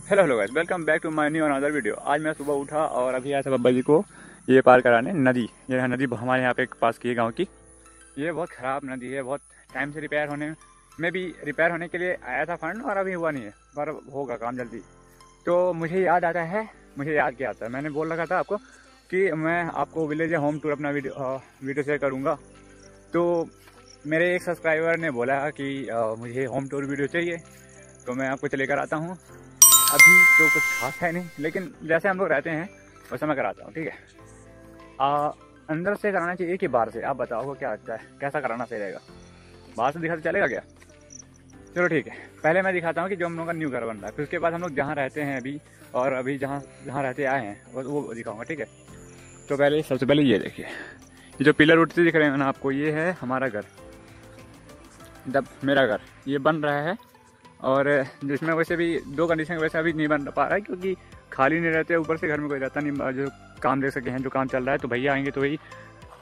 Hello hello guys, welcome back to my new another video. आज मैं सुबह उठा और अभी आया था बब्बा जी को ये पार कराने नदी। ये है नदी हमारे यहाँ पे पास की है गांव की। ये बहुत ख़राब नदी है, बहुत टाइम से रिपेयर होने में भी रिपेयर होने के लिए आया था फंड और अभी हुआ नहीं है, पर होगा काम जल्दी। तो मुझे याद आता है, मुझे याद क्या आता है, मैंने बोल रखा था आपको कि मैं आपको विलेज होम टूर अपना वीडियो शेयर करूँगा। तो मेरे एक सब्सक्राइबर ने बोला कि मुझे होम टूर वीडियो चाहिए, तो मैं आपको लेकर आता हूँ। अभी तो कुछ खास है नहीं, लेकिन जैसे हम लोग रहते हैं वैसे मैं कराता हूँ, ठीक है। अंदर से कराना चाहिए कि बाहर से? आप बताओ क्या लगता है, कैसा कराना सही रहेगा? बाहर से दिखाते चलेगा क्या? चलो ठीक है, पहले मैं दिखाता हूँ कि जो हम लोग का न्यू घर बन रहा है, फिर उसके बाद हम लोग जहाँ रहते हैं अभी और अभी जहाँ रहते आए हैं वो दिखाऊँगा, ठीक है। तो पहले सबसे पहले ये देखिए, ये जो पिलर उठते दिख रहे हैं ना आपको, ये है हमारा घर, जब मेरा घर ये बन रहा है। और जिसमें वैसे भी दो कंडीशन वैसे अभी नहीं बन पा रहा है, क्योंकि खाली नहीं रहते, ऊपर से घर में कोई रहता नहीं जो काम देख सके हैं। जो काम चल रहा है तो भैया आएंगे तो वही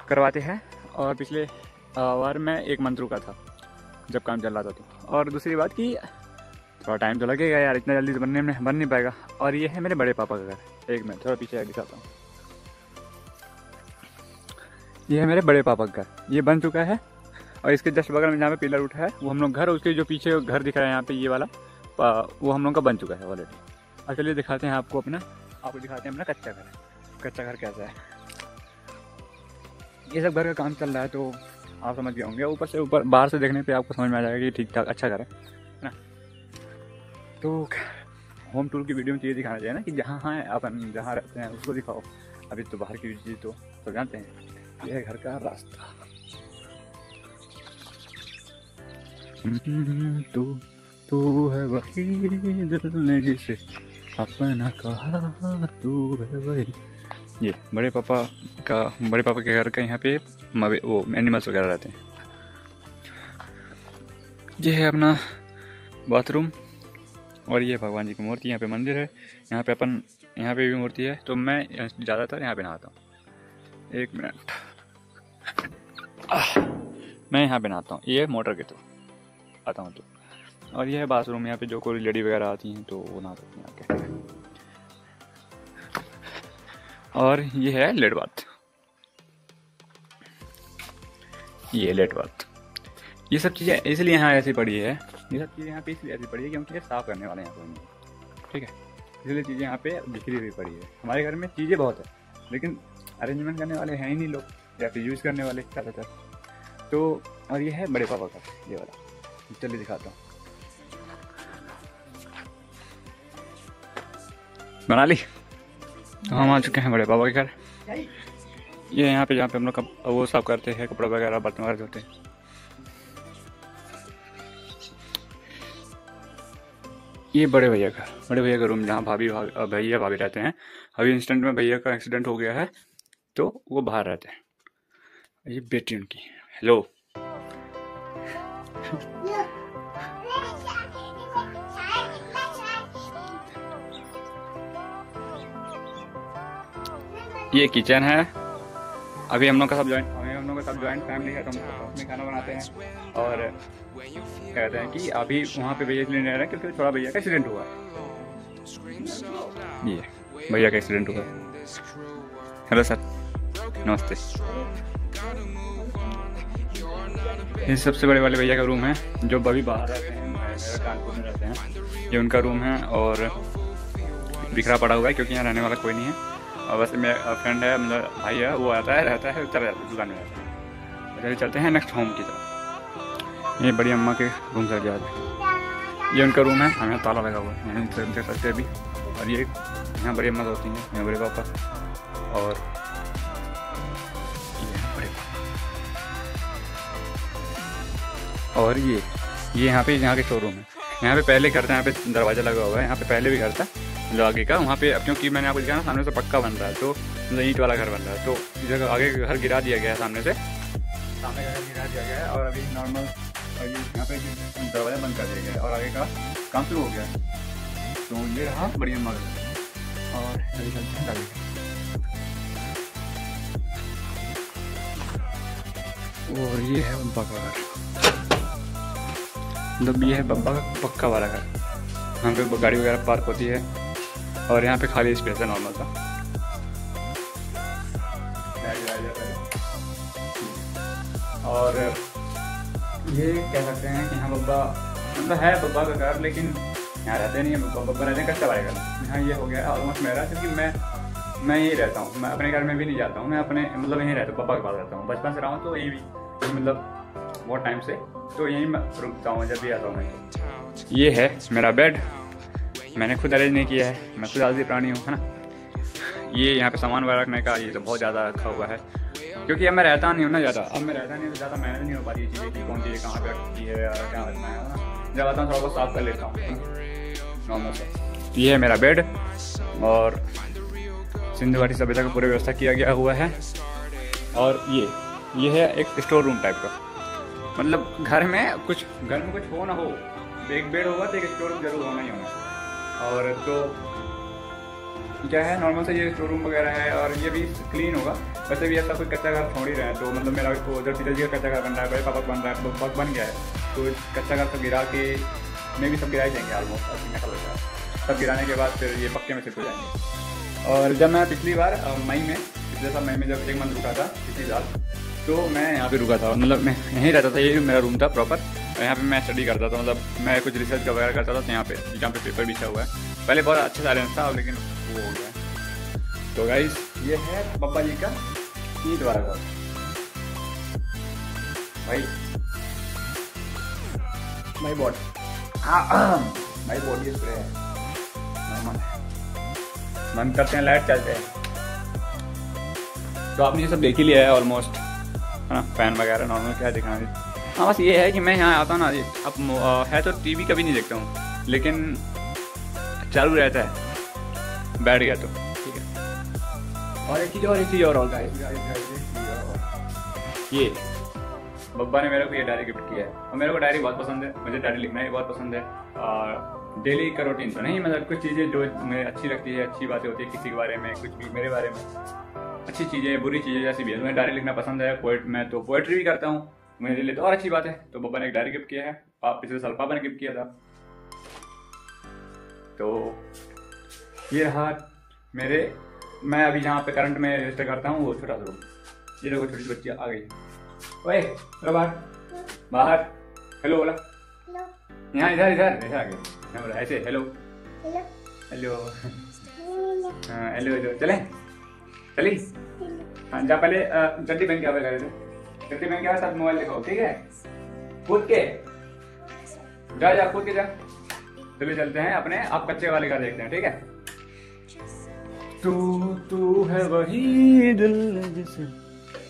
करवाते हैं। और पिछले बार में 1 मंथ रुका था जब काम चल रहा था। तो और दूसरी बात कि थोड़ा टाइम तो लगेगा यार, इतना जल्दी बनने में बन नहीं पाएगा। और ये है मेरे बड़े पापा का घर। एक मिनट थोड़ा पीछे दिखाता हूँ। ये है मेरे बड़े पापा का घर, ये बन चुका है। और इसके जस्ट बगल में जहाँ पे पिलर उठा है वो हम लोग घर, उसके जो पीछे घर दिख रहा है यहाँ पे ये वाला, वो हम लोग का बन चुका है ऑलरेडी। और चलिए दिखाते हैं आपको दिखाते हैं अपना कच्चा घर। कच्चा घर कैसा है, ये सब घर का काम चल रहा है तो आप समझ गए होंगे। ऊपर से ऊपर बाहर से देखने पे आपको समझ में आ जाएगा कि ठीक ठाक अच्छा घर है ना। तो होम टूर की वीडियो में चीज़ें दिखाना चाहिए ना, कि जहाँ हैं अपन जहाँ रहते हैं उसको दिखाओ। अभी तो बाहर की चीज़ तो सब जानते हैं। यह घर का रास्ता। तू है वही दिल ने जिसे अपना कहा, तू है वही। ये बड़े पापा के घर का यहाँ पे वो एनिमल्स वगैरह रहते हैं। ये है अपना बाथरूम और ये भगवान जी की मूर्ति, यहाँ पे मंदिर है। यहाँ पे भी मूर्ति है। तो मैं ज़्यादातर यहाँ पे नहाता हूँ। 1 मिनट, मैं यहाँ पे नहाता हूँ, ये मोटर के तो आता हूँ। तो और ये है बाथरूम, यहाँ पे जो कोई लेडी वगैरह आती हैं तो वो नहा सकती हैं आके। और ये है लेट बाथ, ये लेट बाथ। ये सब चीज़ें इसलिए यहाँ ऐसी पड़ी है, ये सब चीज़ें यहाँ पे इसलिए ऐसी पड़ी है क्योंकि ये साफ़ करने वाले यहाँ पर, ठीक है। इसलिए चीज़ें यहाँ पे बिखरी हुई पड़ी है। हमारे घर में चीज़ें बहुत है, लेकिन अरेंजमेंट करने वाले हैं ही नहीं लोग, या फिर यूज़ करने वाले ज़्यादातर। तो और ये है बड़े पापा का ये वाला, चलिए दिखाता हूँ। बना ली। तो हम आ चुके हैं बड़े पापा के घर। ये यहाँ पे जहाँ पे हम लोग वो साफ करते हैं, कपड़ा वगैरह बर्तन वगैरह धोते हैं। ये बड़े भैया का रूम, जहाँ भैया भाभी रहते हैं। अभी इंस्टेंट में भैया का एक्सीडेंट हो गया है तो वो बाहर रहते हैं। ये बेटी उनकी, हेलो। ये किचन है। अभी हम लोग का सब जॉइंट फैमिली है, तो हम सब में खाना बनाते हैं। और कहते हैं कि अभी वहाँ पे भैया इसलिए नहीं रह रहे क्योंकि थोड़ा भैया का एक्सीडेंट हुआ। ये भैया का एक्सीडेंट हुआ। हेलो सर, नमस्ते। ये सबसे बड़े वाले भैया का रूम है, जो अभी बाहर रहते हैं, कानपुर में रहते हैं। ये उनका रूम है और बिखरा पड़ा हुआ है क्योंकि यहाँ रहने वाला कोई नहीं है। और वैसे मेरा फ्रेंड है, मतलब भाई है, वो रहता है चला जाता है दुकान में रहता है। चलिए चलते हैं नेक्स्ट होम की तरफ। ये बड़ी अम्मा के रूम से जाते, ये उनका रूम है। हमें ताला लगा हुआ है, यहाँ देख सकते हैं अभी। और ये यहाँ बड़ी अम्मा होती हैं, यहाँ बड़े पापा। और ये बड़े पापा। और ये यहाँ पे यहाँ के शोरूम है। यहाँ पे पहले घर था, यहाँ पे दरवाज़ा लगा हुआ है। यहाँ पे पहले भी घर था जो आगे का, वहाँ पे अब क्योंकि मैंने आपको दिखाया ना सामने से पक्का बन रहा है, तो मतलब ईंट वाला घर बन रहा है। तो इस जगह आगे का घर गिरा दिया गया है, सामने का घर गिरा दिया गया है। और अभी नॉर्मल यहाँ पे दरवाज़ा बंद कर दिया गया है और आगे का काम शुरू हो गया है। तो ये रहा बड़ी अम्मा का। और अभी चलते हैं आगे। और ये है बब्बा का घर, मतलब ये है बब्बा का पक्का वाला घर। यहाँ पे गाड़ी वगैरह पार्क होती है और यहाँ पे खाली स्पेस है नॉर्मल सा। और ये कह सकते हैं कि यहाँ बब्बा मतलब है बब्बा का घर, लेकिन यहाँ रहते नहीं है बब्बा रहते हैं कच्चा वाले घर। यहाँ ये हो गया ऑलमोस्ट मेरा, क्योंकि मैं यहीं रहता हूँ, मैं अपने घर में भी नहीं जाता हूँ, मैं अपने मतलब यहीं रहता हूँ, पापा के पास रहता हूँ, बचपन से रहा हूँ तो यहीं भी मतलब बहुत टाइम से, तो यहीं मैं रुकता हूँ जब भी आता हूँ मैं। ये है मेरा बेड, मैंने खुद अरेंज नहीं किया है, मैं खुद आलसी प्राणी हूँ, है ना। ये यहाँ पे सामान वगैरह रखने का ये तो बहुत ज़्यादा रखा हुआ है, क्योंकि अब मैं रहता नहीं हूँ ना ज़्यादा, अब मैं रहता नहीं तो ज़्यादा मैनेज नहीं हो पाती ये चीज़ें कि कौन चीज़ें कहाँ पे रखी है और क्या रखना है ना। जब आता हूँ थोड़ा बहुत साफ कर लेता हूँ नॉर्मल से। ये है मेरा बेड और सिंधु घाटी सभ्यता का पूरी व्यवस्था किया गया हुआ है। और ये है एक स्टोर रूम टाइप का, मतलब घर में कुछ हो ना हो, एक बेड होगा तो एक स्टोर रूम जरूर होना ही होना। और तो क्या है नॉर्मल से ये स्टोर रूम वगैरह है और ये भी क्लीन होगा। वैसे भी ऐसा कोई कच्चा घर छोड़ ही रहे हैं, तो मतलब मेरा उधर पिताजी का कच्चा घर बन रहा है, बड़े पापा बन रहा है, पापा बन गया है, तो कच्चा घर सब गिरा के में भी सब गिराए जाएंगे ऑलमोस्ट, सब गिराने के बाद फिर ये पक्के में शिफ्ट हो जाएंगे। और जब मैं पिछली बार पिछले साल मई में जब 1 मंथ रुका था पिछली साल, तो मैं यहाँ पे रुका था, मतलब मैं यहीं रहता था, ये मेरा रूम था प्रॉपर, यहाँ पे मैं स्टडी करता था, मतलब मैं कुछ रिसर्च वगैरह करता था, तो यहाँ पे जहाँ पे पेपर बिछा हुआ है। पहले बहुत अच्छा साइलेंस था लेकिन वो हो गया। तो गाइस ये है पापा जी का ईंट वाला घर भाई बॉडी स्प्रे है, मन करते हैं लाइट चलते हैं। तो आपने ये सब देख ही लिया है ऑलमोस्ट, है ना, फैन वगैरह नॉर्मल क्या दिखाना है। हाँ बस ये है कि मैं यहाँ आता हूँ ना, अब है तो टीवी कभी नहीं देखता हूँ, लेकिन चालू रहता है, बैठ गया तो ठीक है। और एक चीज़ और ये बब्बा ने मेरे को ये डायरी गिफ्ट किया है, और मेरे को डायरी बहुत पसंद है, मुझे डायरी लिखना ही बहुत पसंद है। और डेली का रूटीन तो नहीं, मतलब कुछ चीज़ें जो मुझे अच्छी लगती है, अच्छी बातें होती है किसी के बारे में, कुछ भी मेरे बारे में, अच्छी चीज़ें बुरी चीज़ें जैसी भी है, मुझे डायरी लिखना पसंद है। मैं तो पोएट्री भी करता हूँ, मेरे लिए तो और अच्छी बात है। तो बब्बा ने एक डायरी गिफ्ट किया है, पिछले साल पापा ने गिफ्ट किया था। तो ये रहा मैं अभी जहाँ पे करंट में रजिस्टर करता हूँ वो छोटा सा रूम। ये देखो छोटी बच्ची आ गई, ओए चलो बाहर हेलो बोला, यहाँ इधर आ गया, बोला ऐसे हेलो चली हाँ जा, पहले चड्डी पहन के आवे गए थे, चड्डी पहन के आवे, साथ मोबाइल दिखाओ ठीक है, कूद के जा कूद के जा। चलिए चलते हैं अपने आप कच्चे वाले का देखते हैं, ठीक है। तू है वही दिल जिसे,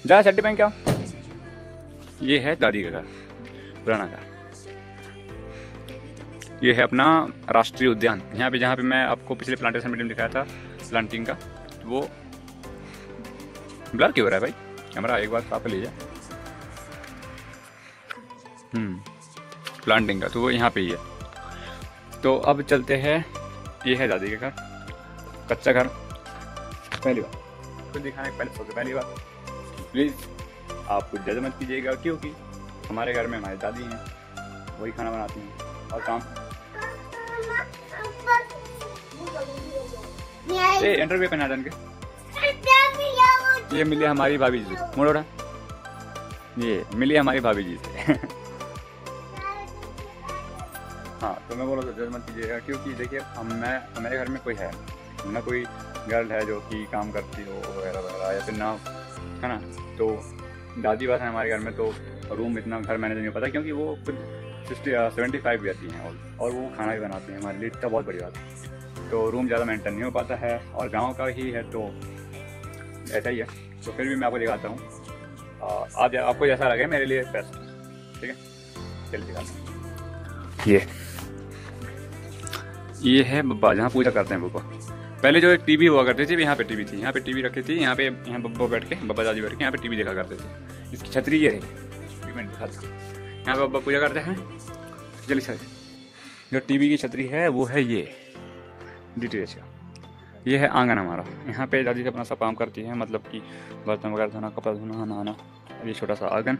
जा चड्डी पहन के आओ। ये है दादी का घर, पुराना घर। ये है अपना राष्ट्रीय उद्यान, यहाँ पे जहाँ पे मैं आपको पिछले प्लांटेशन मीडियम दिखाया था प्लांटिंग का, वो ब्लर क्यों हो रहा है भाई कैमरा, एक बार साफ लीजिए। प्लांटिंग का तो वो यहाँ पे ही है। तो अब चलते हैं, ये है दादी का घर, कच्चा घर। पहली बार तो दिखाने के पहले सबसे पहली बात प्लीज़ आप कुछ जज मत कीजिएगा, क्योंकि हमारे घर में हमारी दादी हैं, वही खाना बनाती हैं और काम। इंटरव्यू करना जान के ये मिली हमारी भाभी जी से, मोड़ो ये मिली हमारी भाभी जी से। हाँ तो मैं बोला तो जज मत कीजिएगा, क्योंकि देखिए हमारे घर में कोई है ना, कोई गर्ल है जो कि काम करती हो वगैरह वगैरह या फिर ना, है ना। तो दादी बात है हमारे घर में, तो रूम इतना घर मैनेज नहीं हो पाता, क्योंकि वो खुद 75 भी आती हैं और वो खाना भी बनाती हैं हमारे लिए, इतना बहुत बड़ी बात है। तो रूम ज़्यादा मेंटेन नहीं हो पाता है, और गांव का ही है तो ऐसा ही है। तो फिर भी मैं आपको दिखाता हूँ, आज आपको जैसा लगे मेरे लिए बेस्ट, ठीक है। चलिए दिखाता हूँ। ये है बब्बा, जहाँ पूजा करते हैं बब्बा। पहले जो एक टीवी हुआ करती थी, यहाँ पे टीवी थी, यहाँ पे टीवी रखी थी, यहाँ बब्बा बैठ के, बब्बा दादी बैठ के यहाँ पे टीवी देखा करते थे। इसकी छतरी ये रही, मैं दिखाता हूँ। यहाँ पे बब्बा पूजा करते हैं। चलिए सर, जो टीवी की छतरी है वो है ये DTH का। ये है आंगन हमारा, यहाँ पे दादी अपना सब काम करती है, मतलब कि बर्तन वगैरह धोना, कपड़ा धोना, नहाना। ये छोटा सा आंगन,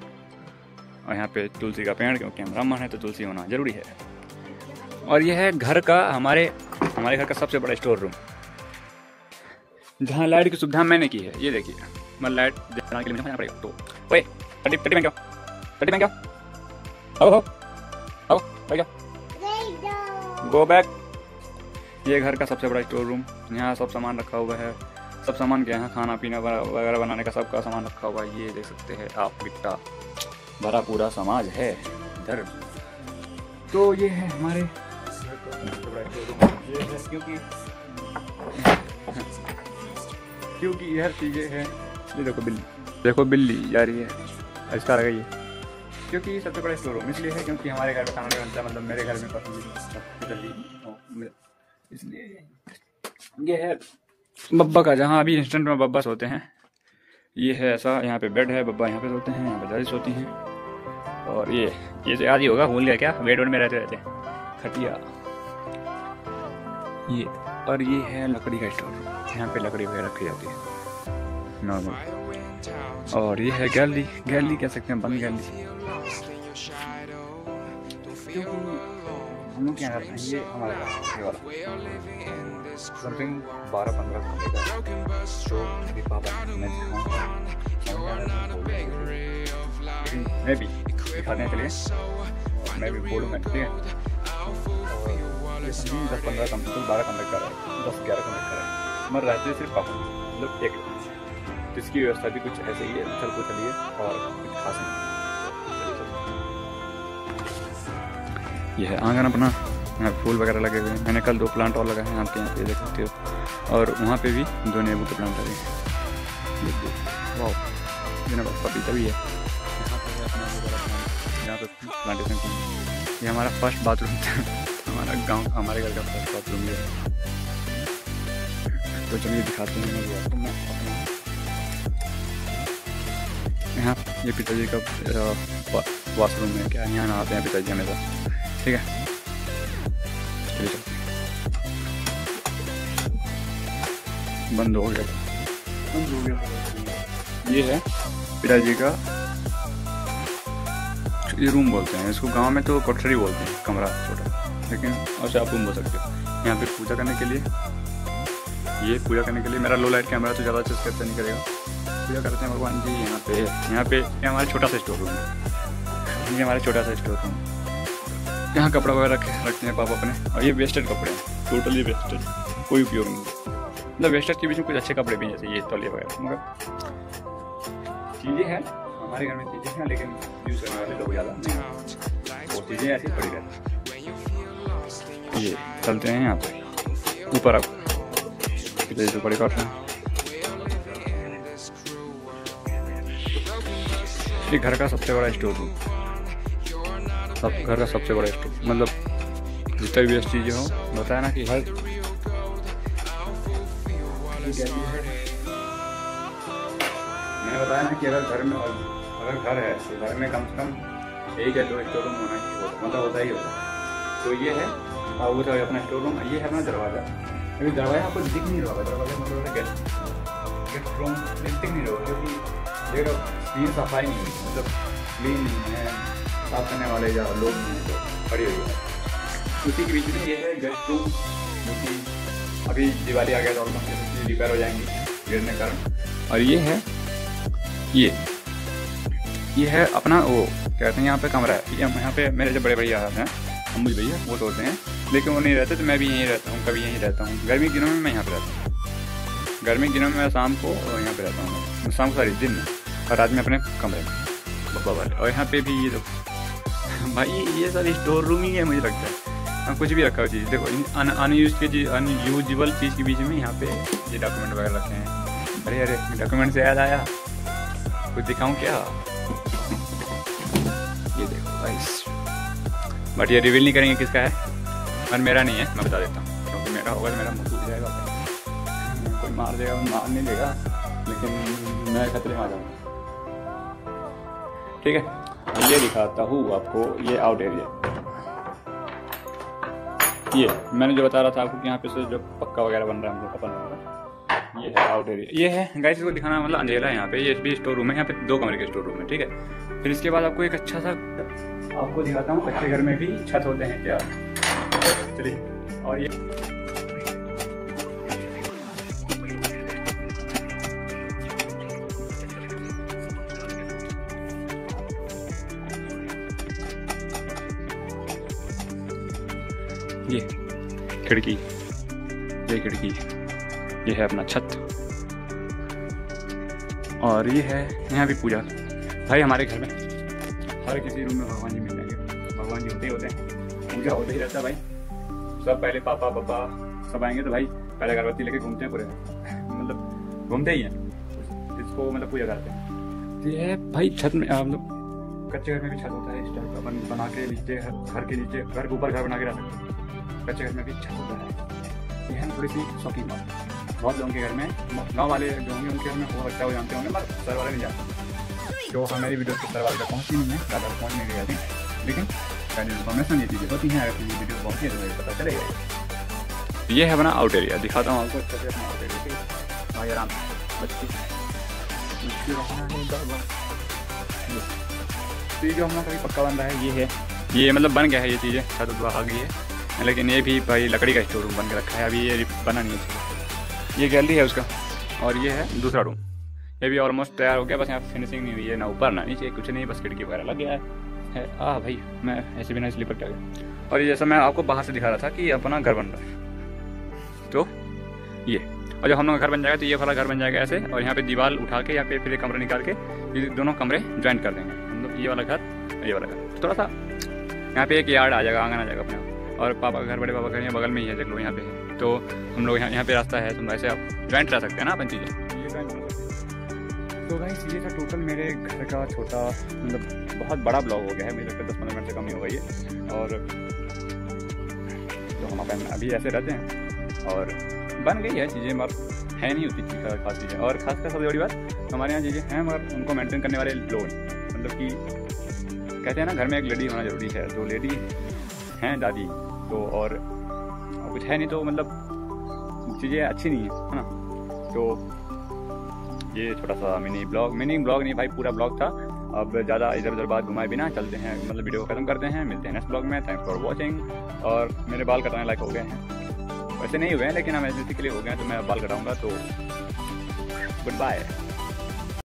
और यहाँ पे तुलसी का पेड़, क्योंकि हम ब्राह्मण है तो तुलसी होना जरूरी है। और ये है घर का हमारे घर का सबसे बड़ा स्टोर रूम, जहाँ लाइट की सुविधा मैंने की है। ये देखिए, मैं लाइट जलाने के लिए मुझे पड़ेगा। तो ओए पट्टी में क्या आओ भाई गो बैक। ये घर का सबसे बड़ा स्टोर रूम, यहाँ सब सामान रखा हुआ है। सब सामान क्या है, खाना पीना वगैरह बनाने का सबका सामान रखा हुआ है। ये देख सकते हैं आप, कितना भरा पूरा समाज है इधर। तो ये है हमारे घर का सबसे बड़ा स्टोर रूम। ये है क्योंकि इधर चीज़ें हैं। ये देखो बिल्ली जा रही है, इसका लगा ये, क्योंकि ये सबसे बड़ा स्टोर रूम इसलिए है क्योंकि हमारे घर में खाना नहीं बनता, मतलब मेरे घर में पसंद, इसलिए ये है बब्बा का, जहाँ अभी इंस्टेंट में बब्बा सोते हैं। ये है ऐसा, यहाँ पे बेड है, बब्बा यहाँ पे सोते हैं, यहाँ पे दादी सोती हैं। और ये से आदि होगा, भूल गया क्या, बेड में रहते खटिया। ये और ये है लकड़ी का स्टोर, यहाँ पे लकड़ी वगैरह रखी जाती है नॉर्मल। और ये है गैलरी कह सकते हैं, बंद गैलरी। हम लोग क्या करते हैं, ये हमारा ये वाला समथिंग 12-15 घंटे का शो मेरे पापा मैं भी दिखाने के लिए, मैं भी बोलूँगा, ठीक है। 10-15 कम 12 कमरे का है, 10-11 कमरे का है, मर रहते हैं सिर्फ पापा, मतलब एक। तो इसकी व्यवस्था भी कुछ ऐसे ही है, चलिए और कुछ खास नहीं। यह है आंगन अपना, यहाँ फूल वगैरह लगे हुए हैं। मैंने कल 2 प्लांट और लगाए हैं आपके यहाँ पे देख सकते हो, और वहाँ पे भी 2 नींबू के प्लांट लगे हैं। वाह, जनाब पपीता भी है यहाँ पे प्लांटेशन की। ये हमारा फर्स्ट बाथरूम था, हमारे घर का फर्स्ट बाथरूम है। तो चलिए दिखाते हैं यहाँ। ये पिताजी का वॉशरूम है, क्या यहाँ नहाते हैं पिताजी हमेशा, ठीक है। बंद हो गया। ये है पिताजी का, ये रूम बोलते हैं इसको, गांव में तो कोठरी बोलते हैं, कमरा छोटा, लेकिन अच्छा आप रूम बोल सकते हो। यहाँ पे पूजा करने के लिए, मेरा लो लाइट कैमरा तो ज़्यादा अच्छे से कैप्चर नहीं करेगा। पूजा करते हैं भगवान जी यहाँ पे ये हमारा छोटा सा स्टोर रूम है। ये हमारा छोटा सा स्टोर रूम, यहाँ कपड़ा वगैरह रखते हैं पापा अपने। और ये वेस्टेड कपड़े हैं, टोटली वेस्टेड, कोई उपयोग नहीं। मतलब वेस्टेड के बीच में कुछ अच्छे कपड़े भी, जैसे ये तौलिया वगैरह, मगर चीज़ें हैं हमारे घर में, चीज़ें हैं लेकिन यूज़ करने वाले लोग ज़्यादा नहीं, और चीज़ें ऐसी पड़ी रहती। ये चलते हैं यहाँ पे ऊपर, आप जो बड़े काट रहे हैं। ये घर का सबसे बड़ा स्टोर रूम, घर का सबसे बड़ा स्टोर, मतलब जितना भी बेस्ट चीज़ें हो, बताया ना कि हर मैंने बताया ना कि अगर घर है तो घर में कम से कम 1 या 2 स्टोर रूम होना ही होता, मतलब होता ही होता। तो ये है वो तो अपना स्टोर रूम, ये है अपना दरवाज़ा। अभी दरवाज़ा आपको दिख नहीं रहा, दरवाज़ा मतलब गेस्ट रूम दिख नहीं रहा, क्योंकि देखो क्लीन सफाई नहीं है, मतलब क्लीन नहीं है, साफ करने वाले या लोग नहीं तो पड़ी हुई है। उसी के बीच में ये है गेस्ट रूम, जो कि अभी दिवाली आ गया तो ऑलमोस्ट रिपेयर हो जाएंगी गिरने के कारण। और ये है ये है अपना वो कहते हैं यहाँ पे कमरा है। यहाँ पे मेरे जो बड़े भैया हैं, अम्मू भैया, वो सोते हैं, लेकिन वो नहीं रहते तो मैं भी यहीं रहता हूँ, कभी यहीं रहता हूँ। गर्मी के दिनों में मैं यहाँ पे रहता हूँ, गर्मी के दिनों में मैं शाम को यहाँ पे रहता हूँ, शाम को सारी दिन में, और रात में अपने कमरे में बब्बा वाले। और यहाँ पे भी ये भाई ये सारी स्टोर रूम ही है मुझे लगता है, कुछ भी रखा हुआ चीज़। देखो अनयूजेबल चीज़ के बीच में यहाँ पे ये डॉक्यूमेंट वगैरह रखे हैं। अरे डॉक्यूमेंट से याद आया, कुछ दिखाऊं क्या? ये देखो गाइस, बट ये रिवील नहीं करेंगे किसका है, और मेरा नहीं है, मैं बता देता हूँ, क्योंकि मेरा होगा तो मेरा मुँह टूट जाएगा, कोई मार देगा, मार नहीं देगा, लेकिन मैं खतरे में आ जाऊँगा। ठीक है, ये दिखाता हूँ आपको, ये आउट एरिया, ये मैंने जो बता रहा था आपको कि यहाँ पे से जो पक्का वगैरह बन रहा है, हमको पता नहीं होगा। ये है आउट एरिया, ये है गाइस, इसको दिखाना मतलब अंधेरा है यहाँ पे। ये भी स्टोर रूम है, यहाँ पे 2 कमरे के स्टोर रूम है, ठीक है। फिर इसके बाद आपको एक अच्छा सा आपको दिखाता हूँ, कच्चे घर में भी छत होते हैं क्या। चलिए। और ये खिड़की, ये खिड़की, ये है अपना छत, और ये है यहाँ भी पूजा। भाई हमारे घर में हर किसी रूम में भगवान जी मिल जाएंगे, भगवान जी होते ही होते हैं, पूजा होते ही रहता है भाई। सब पहले पापा पापा सब आएंगे तो भाई पहले अगरबत्ती लेके घूमते हैं पूरे मतलब घूमते ही हैं, इसको मतलब पूजा करते हैं। तो ये है भाई छत में, मतलब कच्चे घर में भी छत होता है इस टाइप का, बना के नीचे घर के नीचे, घर के ऊपर घर बना के रह सकते हैं, कच्चे घर में भी छत होता है। ये है थोड़ी सी शौकीन बात, बहुत लोगों के घर में, गाँव वाले जो होंगे उनके घर में बहुत अच्छा हो जानते होंगे, मगर सर वाले नहीं जानते। तो हमारी वीडियो के सर वाले तक पहुँचती नहीं है, ज़्यादा पहुँच नहीं गई थी, लेकिन इन्फॉर्मेशन ये चीज़ें होती हैं, अगर ये वीडियो पहुँची तो मुझे पता चलेगा। ये है अपना आउट एरिया, दिखाता हूँ आपको अच्छे से अपना आउट एरिया। भाई आराम बच्ची जो हम लोग कभी पक्का बन रहा है, ये है, ये मतलब बन गया है, ये चीज़ें छत आ गई है, लेकिन ये भी भाई लकड़ी का स्टोर रूम बन के रखा है, अभी ये बना नहीं है। ये गैलरी है उसका, और ये है दूसरा रूम, ये भी ऑलमोस्ट तैयार हो गया, बस यहाँ फिनिशिंग नहीं हुई है, ना ऊपर ना नीचे कुछ नहीं, बस खिड़की वगैरह लग गया है। भाई मैं ऐसे भी ना स्लीपर कर गया। और ये जैसा मैं आपको बाहर से दिखा रहा था कि अपना घर बन रहा है, तो ये, और जब हम लोग का घर बन जाएगा तो ये वाला घर बन जाएगा ऐसे, और यहाँ पे दीवार उठा के यहाँ पे फिर एक कमरा निकाल के ये दोनों कमरे ज्वाइंट कर देंगे, मतलब ये वाला घर ये वाला घर। थोड़ा सा यहाँ पे एक यार्ड आ जाएगा, आंगन आ जाएगा अपने, और पापा का घर, बड़े पापा का घर यहाँ बगल में ही है, देख लो यहाँ पे है, तो हम लोग यहाँ पे रास्ता है, तो वैसे आप ज्वाइंट रह सकते हैं ना अपन चीज़ें, ये ज्वाइंट बना सकते हैं। तो गाइस ये था टोटल मेरे घर का छोटा, मतलब बहुत बड़ा ब्लॉग हो गया है, मुझे लगता है 10-15 मिनट से कम ही होगा ये। और तो हम अपन अभी ऐसे रहते हैं, और बन गई है चीज़ें, मगर है नहीं उतनी खास चीज़ें, और खासकर सबसे बड़ी बात हमारे यहाँ चीज़ें हैं, मगर उनको मेंटेन करने वाले लोग, मतलब कि कहते हैं ना घर में एक लेडी होना जरूरी है, तो लेडी हैं दादी, तो और कुछ है नहीं, तो मतलब चीज़ें अच्छी नहीं है ना। तो ये छोटा सा मिनी ब्लॉग नहीं भाई, पूरा ब्लॉग था। अब ज़्यादा इधर उधर बात घुमाए बिना चलते हैं, मतलब वीडियो को खत्म करते हैं, मिलते हैं नेक्स्ट ब्लॉग में। Thanks for watching. और मेरे बाल कटाने लायक हो गए हैं, वैसे नहीं हुए हैं, लेकिन हम एमरजेंसी के लिए हो गए हैं, तो मैं बाल कटाऊँगा, तो गुड बाय।